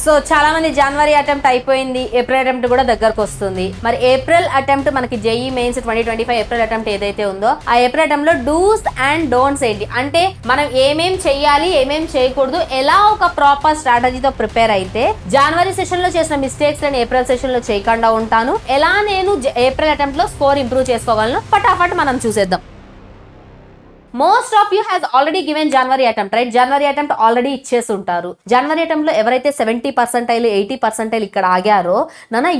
So చాలా మంది జనవరి attempt అయిపోయింది, ఏప్రిల్ అటెంప్ట్ కూడా దగ్గరకు వస్తుంది. మరి ఏప్రిల్ అటెంప్ట్ మనకి జేఈ మెయిన్స్ 2025 ఏప్రిల్ అటెంప్ట్ ఏదైతే ఉందో ఆ ఏప్రిల్ అటెంప్ట్ లో డూస్ అండ్ డోంట్స్ ఏంటి అంటే మనం ఏమేం చెయ్యాలి, ఏమేం చేయకూడదు, ఎలా ఒక ప్రాపర్ స్ట్రాటజీతో ప్రిపేర్ అయితే జనవరి సెషన్ లో చేసిన మిస్టేక్స్ నేను ఏప్రిల్ సెషన్ లో చేయకుండా ఉంటాను, ఎలా నేను ఏప్రిల్ అటెంప్ట్ లో స్కోర్ ఇంప్రూవ్ చేసుకోగలను, ఫటాఫట్ మనం చూసేద్దాం. Most of you has already given January attempt, right? జనవరి అటెంప్ట్ ఆల్రెడీ ఇచ్చేసి ఉంటారు. జనవరి అటెంప్ట్ లో ఎవరైతే 70% 80% ఇక్కడ ఆగారో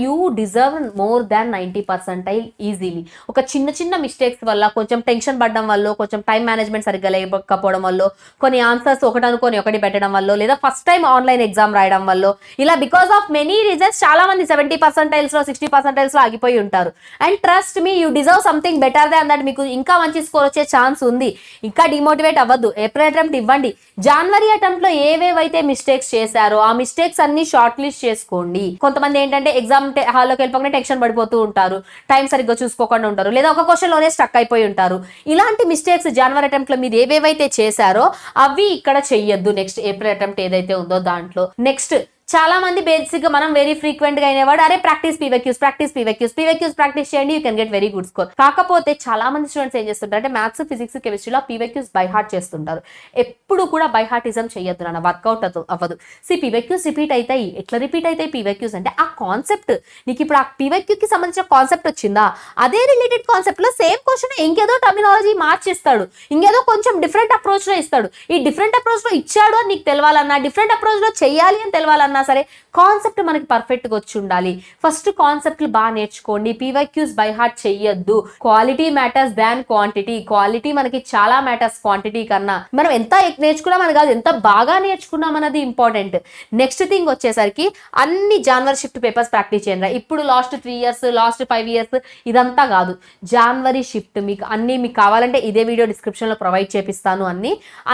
you deserve more than 90% easily. ఒక చిన్న చిన్న మిస్టేక్స్ వల్ల, కొంచెం టెన్షన్ పడడం వల్ల, కొంచెం టైం మేనేజ్మెంట్ సరిగ్గా లేకపోవడం వల్ల, కొన్ని ఆన్సర్స్ ఒకటి అనుకొని ఒకటి పెట్టడం వల్ల, లేదా ఫస్ట్ టైం ఆన్లైన్ ఎగ్జామ్ రాయడం వల్ల, ఇలా బికాస్ ఆఫ్ మెనీ రీజన్స్ చాలా మంది 70% లో 60% లో ఆగిపోయి ఉంటారు. And trust me, you deserve something better than that. మీకు ఇంకా మంచి స్కోర్ వచ్చే ఛాన్స్ ఉంది. ఇంకా డిమోటివేట్ అవ్వద్దు, ఏప్రిల్ అటెంప్ట్ ఇవ్వండి. జనవరి అటెంప్ట్ లో ఏవేవైతే మిస్టేక్స్ చేశారో ఆ మిస్టేక్స్ అన్ని షార్ట్ లిస్ట్ చేసుకోండి. కొంతమంది ఏంటంటే ఎగ్జామ్ హాల్లోకి వెళ్ళిపోకుండా టెన్షన్ పడిపోతూ ఉంటారు, టైం సరిగ్గా చూసుకోకుండా ఉంటారు, లేదా ఒక క్వశ్చన్ లోనే స్టక్ అయిపోయి ఉంటారు. ఇలాంటి మిస్టేక్స్ జనవరి అటెంప్ట్ లో మీరు ఏవేవైతే చేశారో అవి ఇక్కడ చెయ్యొద్దు. నెక్స్ట్ ఏప్రిల్ అటెంప్ట్ ఏదైతే ఉందో దాంట్లో. నెక్స్ట్ చాలా మంది బేసిక్ గా మనం వెరీ ఫ్రీక్వెంట్ గా అయినవాడు, అరే ప్రాక్టీస్ పీవైక్యూస్ ప్రాక్టీస్ చేయండి, you can get very good score. కాకపోతే చాలా మంది స్టూడెంట్స్ ఏం చేస్తుంటారు అంటే మ్యాథ్స్, ఫిజిక్స్, కెమిస్ట్రీలో పీవైక్యూస్ బై హార్ట్ చేస్తుంటారు. ఎప్పుడు కూడా బై హార్టిజం చేయొద్దు నాన్న, వర్కౌట్ అవ్వదు. పీవైక్యూస్ రిపీట్ అవుతాయి. ఎట్లా రిపీట్ అవుతాయి పీవైక్యూస్ అంటే ఆ కాన్సెప్ట్, నీకు ఇప్పుడు ఆ పీవైక్యూ కి సంబంధించిన కాన్సెప్ట్ వచ్చిందా, అదే రిలేటెడ్ కాన్సెప్ట్ లో సేమ్ క్వశ్చన్ ఇంకేదో టర్మినాలజీ మార్చిస్తాడు, ఇంకేదో కొంచెం డిఫరెంట్ అప్రోచ్ లో ఇస్తాడు. ఈ డిఫరెంట్ అప్రోచ్ లో ఇచ్చాడు అని నీకు తెలవాలన్నా, డిఫరెంట్ అప్రోచ్ లో చెయ్యాలి అని తెలవాలన్నా సరే కాన్సెప్ట్ మనకి పర్ఫెక్ట్ గా వచ్చి ఉండాలి. ఫస్ట్ కాన్సెప్ట్లు బాగా నేర్చుకోండి. పీవైక్యూస్ బై హార్ట్ చెయ్యొద్దు. క్వాలిటీ మ్యాటర్స్ దాన్ క్వాంటిటీ. క్వాలిటీ మనకి చాలా మ్యాటర్స్ క్వాంటిటీ కన్నా. మనం ఎంత నేర్చుకున్నాం అని కాదు, ఎంత బాగా నేర్చుకున్నాం అన్నది ఇంపార్టెంట్. నెక్స్ట్ థింగ్ వచ్చేసరికి అన్ని జనవరి షిఫ్ట్ పేపర్స్ ప్రాక్టీస్ చేయండి. ఇప్పుడు లాస్ట్ 3 years, లాస్ట్ 5 years ఇదంతా కాదు, జనవరి షిఫ్ట్. మీకు కావాలంటే ఇదే వీడియో డిస్క్రిప్షన్ లో ప్రొవైడ్ చేపిస్తాను.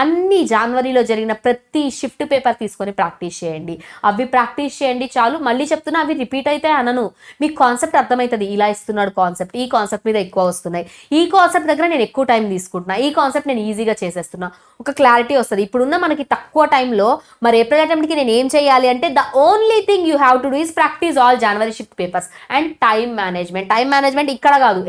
అన్ని జనవరిలో జరిగిన ప్రతి షిఫ్ట్ పేపర్ తీసుకొని ప్రాక్టీస్ చేయండి. అవి ప్రాక్టీస్ చేయండి చాలు. మళ్ళీ చెప్తున్నా, అవి రిపీట్ అయితే అనను, మీకు కాన్సెప్ట్ అర్థమవుతుంది. ఇలా ఇస్తున్నాడు కాన్సెప్ట్, ఈ కాన్సెప్ట్ మీద ఎక్కువ వస్తున్నాయి, ఈ కాన్సెప్ట్ దగ్గర నేను ఎక్కువ టైం తీసుకుంటున్నా, ఈ కాన్సెప్ట్ నేను ఈజీగా చేసేస్తున్నా, ఒక క్లారిటీ వస్తుంది. ఇప్పుడున్న మనకి తక్కువ టైంలో మరి ఏప్రిల్ అటెంప్ట్ కి నేను ఏం చేయాలి అంటే the only thing you have to do is practice all January shift papers and time management ఇక్కడ కాదు,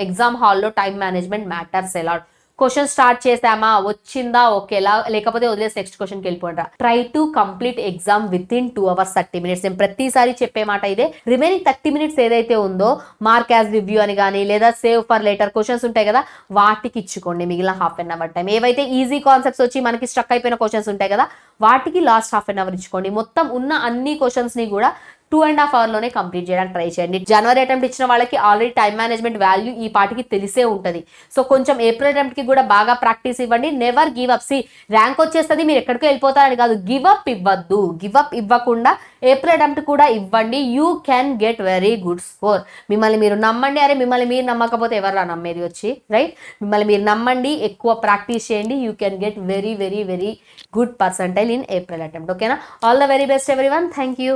ఎగ్జామ్ హాల్లో టైం మేనేజ్మెంట్ మ్యాటర్స్ ఎలా. క్వశ్చన్ స్టార్ట్ చేసామా, వచ్చిందా, ఓకేలా, లేకపోతే వదిలేసి నెక్స్ట్ క్వశ్చన్కి వెళ్ళిపోండి. Try to complete exam with in 2 hours 30 minutes. నేను ప్రతిసారి చెప్పే మాట ఇదే. రిమైనింగ్ 30 minutes ఏదైతే ఉందో మార్క్ యాజ్ రివ్యూ అని కానీ, లేదా సేవ్ ఫర్ లేటర్ క్వశ్చన్స్ ఉంటాయి కదా, వాటికి ఇచ్చుకోండి మిగిలిన ½ an hour టైం. ఏవైతే ఈజీ కాన్సెప్ట్స్ వచ్చి మనకి స్ట్రక్ అయిపోయిన క్వశ్చన్స్ ఉంటాయి కదా, వాటికి లాస్ట్ ½ an hour ఇచ్చుకోండి. మొత్తం ఉన్న అన్ని క్వశ్చన్స్ ని కూడా 2.5 hours లోనే కంప్లీట్ చేయడానికి ట్రై చేయండి. జనవరి అటెంప్ట్ ఇచ్చిన వాళ్ళకి ఆల్రెడీ టైం మేనేజ్మెంట్ వాల్యూ ఈ పాటికి తెలిసే ఉంటుంది. సో కొంచెం ఏప్రిల్ అటెంప్ట్ కి కూడా బాగా ప్రాక్టీస్ ఇవ్వండి. Never give up. ర్యాంక్ వచ్చేస్తుంది, మీరు ఎక్కడికో వెళ్ళిపోతారని కాదు, గివ్ అప్ ఇవ్వద్దు. గివ్ అప్ ఇవ్వకుండా ఏప్రిల్ అటెంప్ట్ కూడా ఇవ్వండి. You can get very good score. మిమ్మల్ని మీరు నమ్మండి. అరే మిమ్మల్ని మీరు నమ్మకపోతే ఎవరు నమ్మేది వచ్చి, రైట్? మిమ్మల్ని మీరు నమ్మండి, ఎక్కువ ప్రాక్టీస్ చేయండి. You can get very very very good percentile in April attempt. ఓకేనా? All the very best everyone. Thank you.